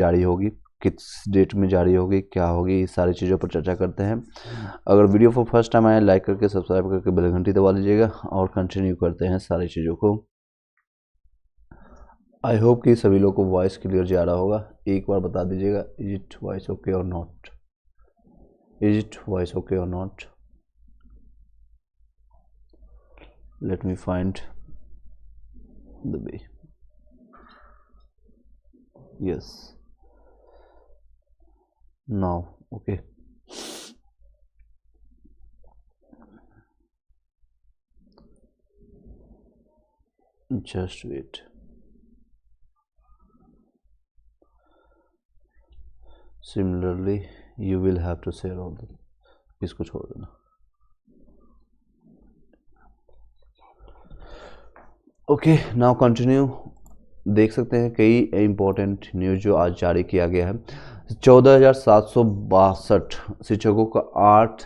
जारी होगी, किस डेट में जारी होगी, क्या होगी, इस सारी चीज़ों पर चर्चा करते हैं। अगर वीडियो पर फर्स्ट टाइम आए लाइक करके सब्सक्राइब करके बेल घंटी दबा लीजिएगा और कंटिन्यू करते हैं सारी चीज़ों को। आई होप कि सभी लोग को वॉइस क्लियर जा रहा होगा। एक बार बता दीजिएगा, is it voice okay or not, is it voice okay or not. Let me find the way. yes, now okay, just wait। similarly you will have to share all the, इसको छोड़ देना। Okay, now continue. देख सकते हैं कई important news जो आज जारी किया गया है। 14,762 शिक्षकों का 8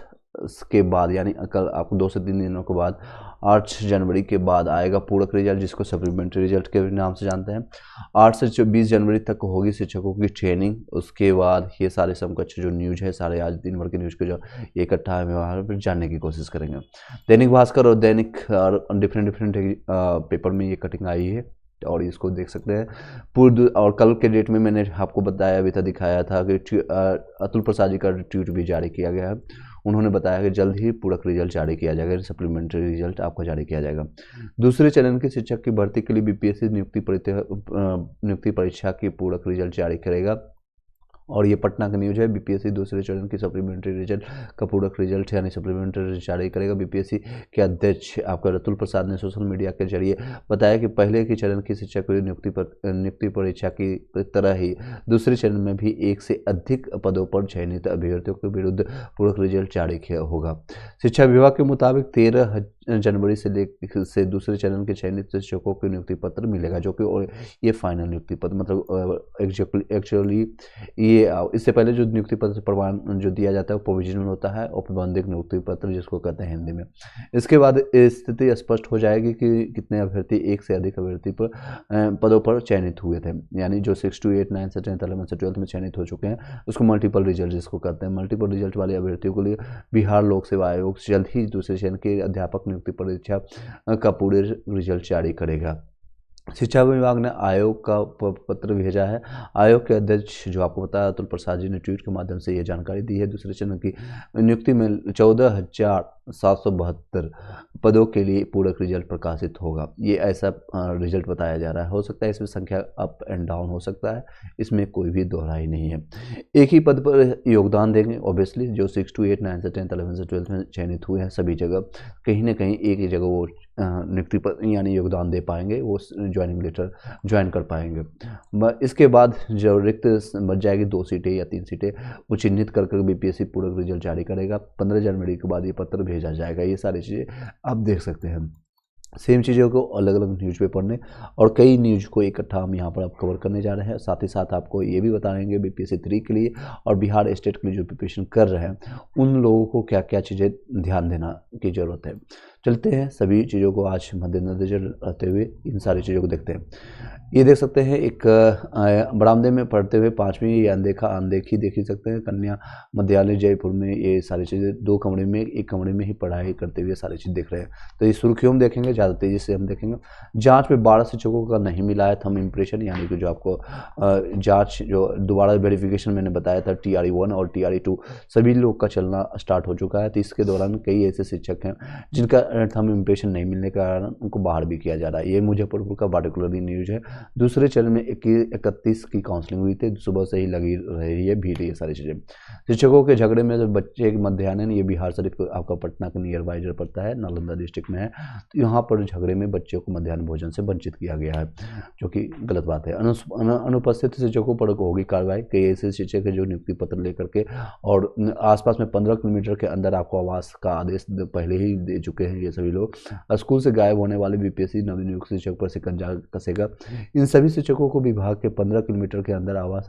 के बाद, यानी कल आपको 2 से 3 दिनों के बाद 8 जनवरी के बाद आएगा पूरक रिजल्ट, जिसको सप्लीमेंट्री रिजल्ट के नाम से जानते हैं। 8 से 20 जनवरी तक होगी शिक्षकों की ट्रेनिंग। उसके बाद ये सारे समकक्ष जो न्यूज़ है, सारे आज दिन भर के न्यूज़ को जो इकट्ठा है वहाँ पर जानने की कोशिश करेंगे। दैनिक भास्कर और दैनिक डिफरेंट पेपर में ये कटिंग आई है और इसको देख सकते हैं पूर्व। और कल के डेट में मैंने आपको बताया भी था, दिखाया था कि अतुल प्रसाद जी का ट्वीट भी जारी किया गया है। उन्होंने बताया कि जल्द ही पूरक रिजल्ट जारी किया जाएगा, सप्लीमेंट्री रिजल्ट आपको जारी किया जाएगा। दूसरे चरण के शिक्षक की भर्ती के लिए बीपीएससी नियुक्ति परीक्षा की पूरक रिजल्ट जारी करेगा। और ये पटना का न्यूज़ है। बीपीएससी दूसरे चरण की सप्लीमेंट्री रिजल्ट का पूरक रिजल्ट यानी सप्लीमेंट्री रिजल्ट जारी करेगा। बीपीएससी के अध्यक्ष आपका अतुल प्रसाद ने सोशल मीडिया के जरिए बताया कि पहले के चरण की शिक्षक नियुक्ति परीक्षा की तरह ही दूसरे चरण में भी 1 से अधिक पदों पर चयनित अभ्यर्थियों के विरुद्ध पूरक रिजल्ट जारी होगा। शिक्षा विभाग के मुताबिक 13 जनवरी से दूसरे चरण के चयनित शिक्षकों को नियुक्ति पत्र मिलेगा, जो कि और ये फाइनल नियुक्ति पत्र मतलब एक्चुअली ये इससे पहले जो नियुक्ति पत्र प्रमाण जो दिया जाता है वो प्रोविजनल होता है, औपबंधिक नियुक्ति पत्र जिसको कहते हैं हिंदी में। इसके बाद स्थिति स्पष्ट हो जाएगी कि कितने अभ्यर्थी 1 से अधिक अभ्यर्थी पर पदों पर चयनित हुए थे, यानी जो 6 to 8 9 से 10 11 से 12 में चयनित हो चुके हैं उसको मल्टीपल रिजल्ट जिसको कहते हैं। मल्टीपल रिजल्ट वाले अभ्यर्थियों के लिए बिहार लोक सेवा आयोग जल्द ही दूसरे चरण के अध्यापक नियुक्ति परीक्षा का पूरे रिजल्ट जारी करेगा। शिक्षा विभाग ने आयोग का पत्र भेजा है। आयोग के अध्यक्ष जो आपको बताया अतुल प्रसाद जी ने ट्वीट के माध्यम से ये जानकारी दी है। दूसरे चरण की नियुक्ति में 14,772 पदों के लिए पूरक रिजल्ट प्रकाशित होगा। ये ऐसा रिजल्ट बताया जा रहा है। हो सकता है इसमें संख्या अप एंड डाउन हो सकता है, इसमें कोई भी दोहराई नहीं है। एक ही पद पर योगदान देंगे ऑब्वियसली। जो 6 to 8 9 से 10 11 से 12 में चयनित हुए हैं सभी जगह कहीं ना कहीं एक ही जगह वो नियुक्ति पर यानी योगदान दे पाएंगे, वो ज्वाइनिंग लेटर ज्वाइन कर पाएंगे। इसके बाद जो रिक्त बच जाएगी 2 सीटें या 3 सीटें वो चिन्हित कर बीपीएससी पूरक रिजल्ट जारी करेगा। 15 जनवरी के बाद ये पत्र भेजा जाएगा। ये सारी चीज़ें आप देख सकते हैं। सेम चीज़ों को अलग अलग न्यूज़पेपर ने और कई न्यूज़ को इकट्ठा हम यहाँ पर आप कवर करने जा रहे हैं। साथ ही साथ आपको ये भी बताएंगे बीपीएससी 3 के लिए और बिहार स्टेट के लिए जो प्रिपरेशन कर रहे हैं उन लोगों को क्या क्या चीज़ें ध्यान देना की ज़रूरत है। चलते हैं सभी चीज़ों को आज मद्देनजर रहते हुए इन सारी चीज़ों को देखते हैं। ये देख सकते हैं एक बरामदे में पढ़ते हुए 5वीं ये अनदेखी देख ही सकते हैं। कन्या मध्यालय जयपुर में ये सारी चीज़ें 2 कमरे में एक कमरे में ही पढ़ाई करते हुए सारी चीज़ देख रहे हैं। तो ये सुर्खियों में देखेंगे, ज़्यादा तेज़ी से हम देखेंगे। जांच में 12 शिक्षकों का नहीं मिला है थंब इम्प्रेशन, यानी कि जो आपको जांच जो दोबारा वेरिफिकेशन मैंने बताया था TRE 1 और TRE 2 सभी लोग का चलना स्टार्ट हो चुका है। तो इसके दौरान कई ऐसे शिक्षक हैं जिनका थंब इम्प्रेशन नहीं मिलने के कारण उनको बाहर भी किया जा रहा है। ये मुजफ्फरपुर का पार्टिकुलरली न्यूज़ है। दूसरे चरण में 31 की काउंसलिंग हुई थी, सुबह से ही लगी रही है भीड़। ये सारी चीज़ें शिक्षकों के झगड़े में जो बच्चे मध्याह्न, ये बिहार शरीफ आपका पटना का नियर बाई पड़ता है, नालंदा डिस्ट्रिक्ट में है। तो यहाँ पर झगड़े में बच्चों को मध्याह्न भोजन से वंचित किया गया है, जो कि गलत बात है। अनुपस्थित शिक्षकों पर होगी कार्रवाई। कई ऐसे शिक्षक हैं जो नियुक्ति पत्र लेकर के और आसपास में 15 किलोमीटर के अंदर आपको आवास का आदेश पहले ही दे चुके हैं। ये सभी लोग स्कूल से गायब होने वाले बीपीएससी नवनियुक्त शिक्षक पर शिकंजा कसेगा। इन सभी शिक्षकों को विभाग के 15 किलोमीटर के अंदर आवास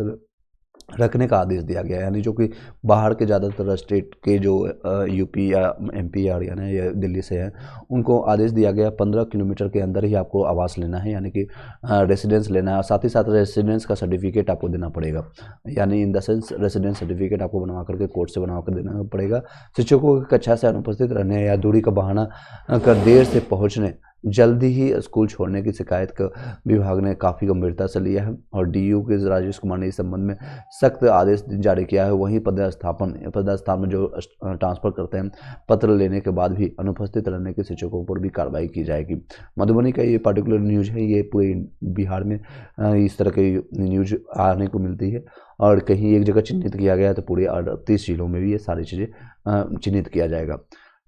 रखने का आदेश दिया गया है। यानी जो कि बाहर के ज़्यादातर स्टेट के जो यूपी या एमपी या हरियाणा या दिल्ली से हैं, उनको आदेश दिया गया 15 किलोमीटर के अंदर ही आपको आवास लेना है, यानी कि रेसिडेंस लेना है। और साथ ही साथ रेसिडेंस का सर्टिफिकेट आपको देना पड़ेगा, यानी in the sense residence certificate आपको बनवा करके कोर्ट से बनवा कर देना पड़ेगा। शिक्षकों की कक्षा से अनुपस्थित रहने या दूरी का बहाना कर देर से पहुँचने, जल्दी ही स्कूल छोड़ने की शिकायत का विभाग ने काफ़ी गंभीरता से लिया है और डीयू के राजेश कुमार ने इस संबंध में सख्त आदेश जारी किया है। वहीं पदस्थापन में जो ट्रांसफ़र करते हैं पत्र लेने के बाद भी अनुपस्थित रहने के शिक्षकों पर भी कार्रवाई की जाएगी। मधुबनी का ये पर्टिकुलर न्यूज़ है, ये पूरे बिहार में इस तरह के न्यूज आने को मिलती है और कहीं एक जगह चिन्हित किया गया तो पूरे 38 जिलों में भी ये सारी चीज़ें चिन्हित किया जाएगा।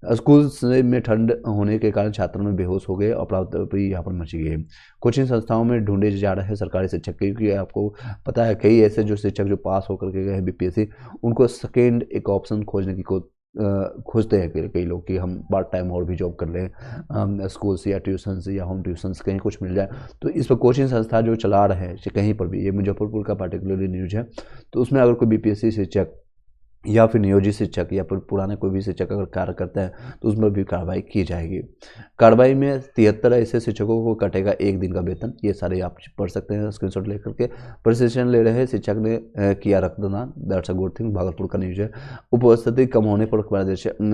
स्कूल में ठंड होने के कारण छात्रों में बेहोश हो गए और अफरा-तफरी यहाँ पर मची गई है। कोचिंग संस्थाओं में ढूंढे जा रहे हैं सरकारी शिक्षक, क्योंकि आपको पता है कई ऐसे जो शिक्षक जो पास होकर के गए हैं बीपीएससी, उनको सेकेंड एक ऑप्शन खोजने की खोजते हैं कई लोग कि हम पार्ट टाइम और भी जॉब कर रहे हैं स्कूल से या ट्यूशन से या होम ट्यूशन से, कहीं कुछ मिल जाए। तो इस पर कोचिंग संस्था जो चला रहे हैं कहीं पर भी, ये मुजफ्फरपुर का पर्टिकुलरली न्यूज है, तो उसमें अगर कोई बीपीएससी शिक्षक या फिर नियोजित शिक्षक या फिर पुराने कोई भी शिक्षक अगर कार्य करते हैं तो उसमें भी कार्रवाई की जाएगी। कार्रवाई में 73 ऐसे शिक्षकों को कटेगा 1 दिन का वेतन। ये सारे आप पढ़ सकते हैं स्क्रीनशॉट लेकर के। प्रशिक्षण ले रहे शिक्षक ने किया रक्तदान, that's a good thing, Bhagalpur का न्यूज है। उपस्थिति कम होने पर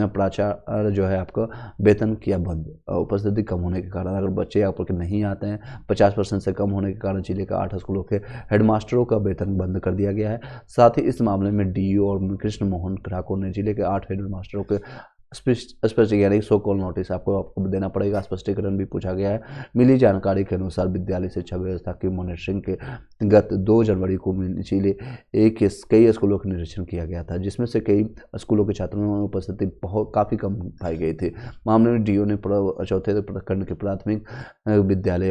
प्राचार्य जो है आपका वेतन किया बंद। उपस्थिति कम होने के कारण अगर बच्चे आपके नहीं आते हैं, 50% से कम होने के कारण जिले का 8 स्कूलों के हेडमास्टरों का वेतन बंद कर दिया गया है। साथ ही इस मामले में डीयू और कृष्ण मोहन ठाकुर ने जिले के 8 हेड मास्टरों के स्पष्ट यानी सो कॉल नोटिस आपको देना पड़ेगा। स्पष्टीकरण भी पूछा गया है। मिली जानकारी के अनुसार विद्यालय शिक्षा व्यवस्था की मॉनिटरिंग के गत 2 जनवरी को जिले कई स्कूलों का निरीक्षण किया गया था, जिसमें से कई स्कूलों के छात्रों में उपस्थिति काफ़ी कम पाई गई थी। मामले में डीओ ने चौथे प्रखंड के प्राथमिक विद्यालय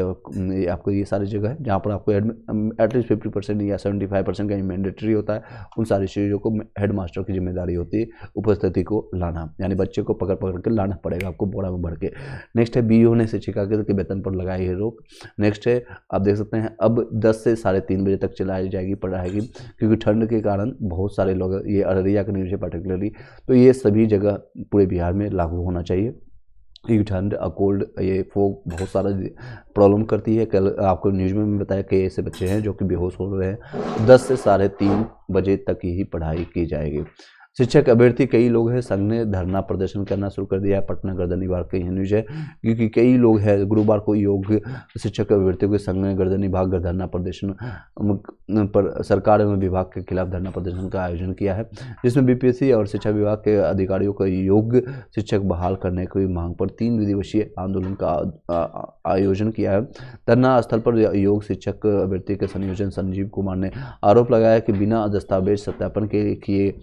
आपको ये सारी जगह है जहाँ पर आपको एटलीस्ट 50% या 75% का मैंडेटरी होता है, उन सारी चीज़ों को हेड मास्टर की जिम्मेदारी होती है उपस्थिति को लाना, यानी बच्चे को पकड़ के लाना पड़ेगा आपको बोरा में भर के। नेक्स्ट है बीओ ने शिक्षिका के वेतन पर लगाई है रोक। नेक्स्ट है आप देख सकते हैं अब 10 से 3:30 बजे तक चलाई जाएगी पढ़ाई, क्योंकि ठंड के कारण बहुत सारे लोग, ये अररिया का न्यूज़ है पर्टिकुलरली, तो ये सभी जगह पूरे बिहार में लागू होना चाहिए। ये ठंड कोल्ड ये फोग बहुत सारा प्रॉब्लम करती है। कल आपको न्यूज़ में बताया कि ऐसे बच्चे हैं जो कि बेहोश हो रहे हैं। 10 से 3:30 बजे तक ही पढ़ाई की जाएगी। शिक्षक अभ्यर्थी कई लोग हैं, संघ ने धरना प्रदर्शन करना शुरू कर दिया है। पटना गर्दनीबाग का यह न्यूज है, क्योंकि कई लोग हैं गुरुवार को योग्य शिक्षक अभ्यर्थियों के संघ ने गर्दनीबाग धरना प्रदर्शन पर सरकार एवं विभाग के खिलाफ धरना प्रदर्शन का आयोजन किया है, जिसमें बीपीएससी और शिक्षा विभाग के अधिकारियों को योग्य शिक्षक बहाल करने की मांग पर 3 दिवसीय आंदोलन का आयोजन किया है। धरना स्थल पर योग्य शिक्षक अभ्यर्थी के संयोजन संजीव कुमार ने आरोप लगाया कि बिना दस्तावेज सत्यापन के किए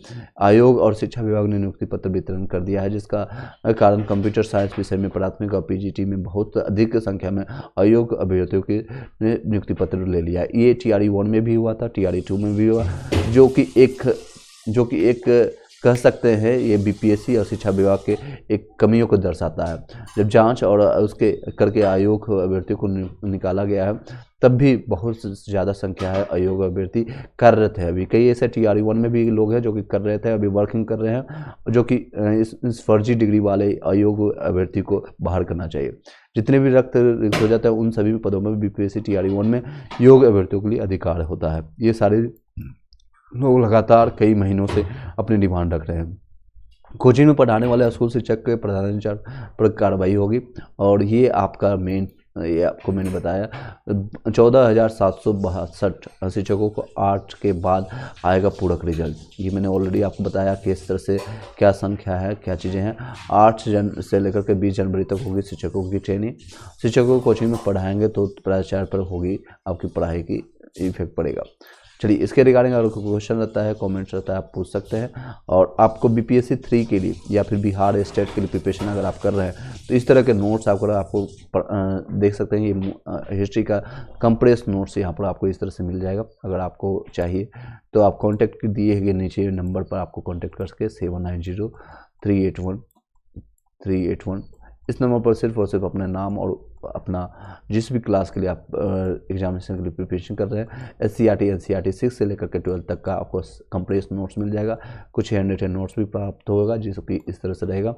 आयोग और शिक्षा विभाग ने नियुक्ति पत्र वितरण कर दिया है, जिसका कारण कंप्यूटर साइंस विषय में प्राथमिक और पीजीटी में बहुत अधिक संख्या में अयोग्य अभ्यर्थियों के नियुक्ति पत्र ले लिया। ये TRE 1 में भी हुआ था, TRE 2 में भी हुआ, जो कि एक कह सकते हैं ये बीपीएससी और शिक्षा विभाग के एक कमियों को दर्शाता है। जब जांच और उसके करके अयोग्य अभ्यर्थियों को निकाला गया है, तब भी बहुत ज़्यादा संख्या है अयोग्य अभ्यर्थी कार्यरत है। अभी कई ऐसे TRE 1 में भी लोग हैं जो कि कर रहे थे, अभी वर्किंग कर रहे हैं, जो कि इस फर्जी डिग्री वाले अयोग्य अभ्यर्थी को बाहर करना चाहिए। जितने भी रिक्त हो जाते हैं उन सभी पदों में बीपीएससी TRE 1 में योग्य अभ्यर्थियों के लिए अधिकार होता है। ये सारे लोग लगातार कई महीनों से अपनी डिमांड रख रहे हैं। कोचिंग में पढ़ाने वाले स्कूल शिक्षक के प्रधानाचार्य पर कार्रवाई होगी, और ये आपका ये आपको मैंने बताया 14,762 शिक्षकों को 8 के बाद आएगा पूरक रिजल्ट। ये मैंने ऑलरेडी आपको बताया कि इस तरह से क्या संख्या है, क्या चीज़ें हैं। 8 से लेकर के 20 जनवरी तक होगी शिक्षकों की ट्रेनिंग। शिक्षकों को कोचिंग में पढ़ाएंगे तो प्राचार्य पर होगी आपकी पढ़ाई की इफेक्ट पड़ेगा। चलिए, इसके रिगार्डिंग अगर कोई क्वेश्चन रहता है, कमेंट्स रहता है, आप पूछ सकते हैं। और आपको बीपीएससी 3 के लिए या फिर बिहार स्टेट के लिए प्रिपरेशन अगर आप कर रहे हैं तो इस तरह के नोट्स आपको देख सकते हैं। ये हिस्ट्री का कंप्रेस नोट्स यहाँ पर आपको इस तरह से मिल जाएगा। अगर आपको चाहिए तो आप कॉन्टैक्ट दिए गए नीचे नंबर पर आपको कॉन्टैक्ट कर सके 790381 381। इस नंबर पर सिर्फ और सिर्फ अपना नाम और अपना जिस भी क्लास के लिए आप एग्जामिनेशन के लिए प्रिपरेशन कर रहे हैं, SCERT NCERT 6 से लेकर के 12 तक का आपको कंप्रेस नोट्स मिल जाएगा। कुछ हैंड रिटन नोट्स भी प्राप्त होगा जिसको कि इस तरह से रहेगा,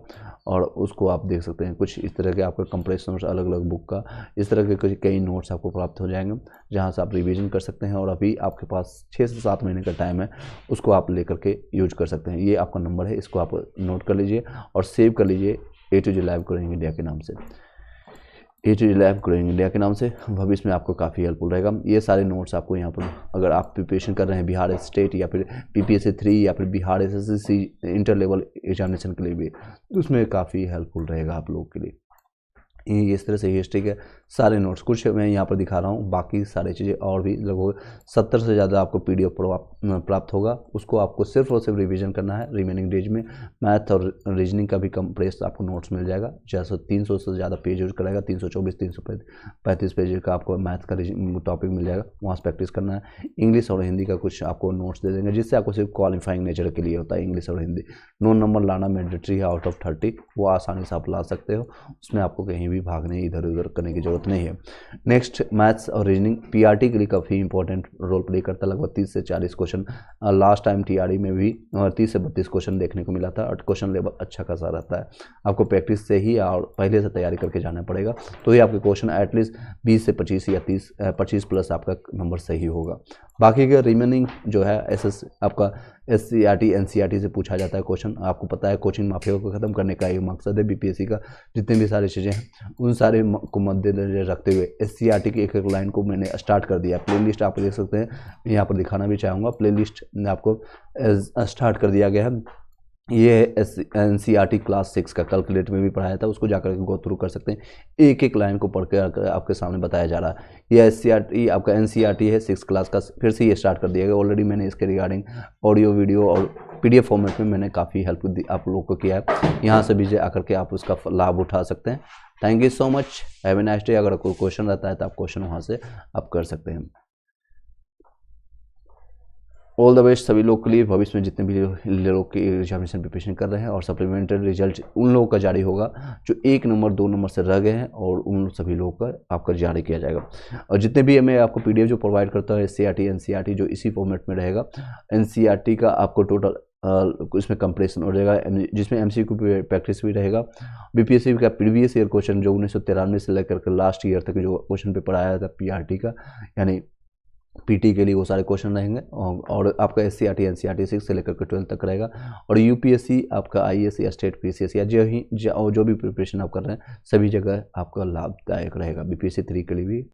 और उसको आप देख सकते हैं। कुछ इस तरह के आपका कंप्रेस नोट्स अलग अलग बुक का इस तरह के कुछ कई नोट्स आपको प्राप्त हो जाएंगे, जहाँ से आप रिवीजन कर सकते हैं। और अभी आपके पास 6 से 7 महीने का टाइम है, उसको आप लेकर के यूज कर सकते हैं। ये आपका नंबर है, इसको आप नोट कर लीजिए और सेव कर लीजिए A to Z live growing India के नाम से। A to Z live growing India के नाम से भविष्य में आपको काफ़ी हेल्पफुल रहेगा। ये सारे नोट्स आपको यहाँ पर, अगर आप प्रिपरेशन कर रहे हैं बिहार स्टेट या फिर PPSC 3 या फिर Bihar SSC inter level examination के लिए भी, उसमें काफ़ी हेल्पफुल रहेगा आप लोगों के लिए। ये इस तरह से हिस्ट्री के सारे नोट्स कुछ मैं यहाँ पर दिखा रहा हूँ, बाकी सारी चीज़ें और भी लगभग 70 से ज़्यादा आपको PDF प्राप्त होगा। उसको आपको सिर्फ और सिर्फ रिवीजन करना है। रिमेनिंग डेज में मैथ और रीजनिंग का भी कंप्रेस आपको नोट्स मिल जाएगा, जैसे 300 से ज़्यादा पेज यूज कराएगा। 324 335 पेज का आपको मैथ का टॉपिक मिल जाएगा, वहाँ से प्रैक्टिस करना है। इंग्लिश और हिंदी का कुछ आपको नोट्स दे देंगे, जिससे आपको सिर्फ क्वालिफाइंग नेचर के लिए होता है। इंग्लिश और हिंदी 9 नंबर लाना मैंडेटरी है आउट ऑफ 30, वो आसानी से आप ला सकते हो। उसमें आपको कहीं भी भागने इधर उधर करने की जरूरत नहीं है। नेक्स्ट मैथ्स और रीजनिंग PRT के लिए काफ़ी इंपॉर्टेंट रोल प्ले करता है। लगभग 30 से 40 क्वेश्चन लास्ट टाइम TRE में भी 30 से 32 क्वेश्चन देखने को मिला था, और क्वेश्चन लेवल अच्छा खासा रहता है। आपको प्रैक्टिस से ही और पहले से तैयारी करके जाना पड़ेगा, तो ये आपके क्वेश्चन एटलीस्ट 20 से 25 या 25 प्लस आपका नंबर सही होगा। बाकी का रिमेनिंग जो है आपका SCERT NCERT से पूछा जाता है क्वेश्चन। आपको पता है कोचिंग माफिया को ख़त्म करने का एक मकसद है BPSC का। जितने भी सारी चीज़ें हैं उन सारे को मद्देनजर रखते हुए SCERT की एक एक लाइन को मैंने स्टार्ट कर दिया। प्लेलिस्ट आप देख सकते हैं, यहाँ पर दिखाना भी चाहूँगा। प्लेलिस्ट आपको स्टार्ट कर दिया गया है। ये है NCERT क्लास 6 का, कैलकुलेट में भी पढ़ाया था, उसको जाकर के गो थ्रू कर सकते हैं। एक एक लाइन को पढ़ के आपके सामने बताया जा रहा है। ये SCERT आपका NCERT है 6 क्लास का, फिर से ये स्टार्ट कर दिया गया। ऑलरेडी मैंने इसके रिगार्डिंग ऑडियो वीडियो और PDF फॉर्मेट में मैंने काफ़ी हेल्प आप लोगों को किया है। यहाँ से भी आकर के आप उसका लाभ उठा सकते हैं। Thank you so much, have a nice day. अगर कोई क्वेश्चन रहता है तो आप क्वेश्चन वहाँ से आप कर सकते हैं। ऑल द बेस्ट सभी लोग के लिए। भविष्य में जितने भी लोग के एग्जामिनेशन प्रिपरेशन कर रहे हैं, और सप्लीमेंट्री रिजल्ट उन लोगों का जारी होगा जो 1 नंबर 2 नंबर से रह गए हैं, और उन सभी लोगों का आपका जारी किया जाएगा। और जितने भी मैं आपको PDF जो प्रोवाइड करता है SCERT NCERT जो इसी फॉर्मेट में रहेगा। NCERT का आपको टोटल इसमें कंप्रेशन हो जाएगा, जिसमें MCQ प्रैक्टिस भी रहेगा। BPSC का प्रीवियस ईयर क्वेश्चन जो 1993 से लेकर के लास्ट ईयर तक जो क्वेश्चन पेपर आया था PRT का, यानी PT के लिए वो सारे क्वेश्चन रहेंगे। और आपका SCERT NCERT 6 से लेकर के 12 तक रहेगा। और UPSC आपका IAS या स्टेट PCS या जो भी प्रिपरेशन आप कर रहे हैं, सभी जगह आपका लाभदायक रहेगा। BPSC 3 के लिए भी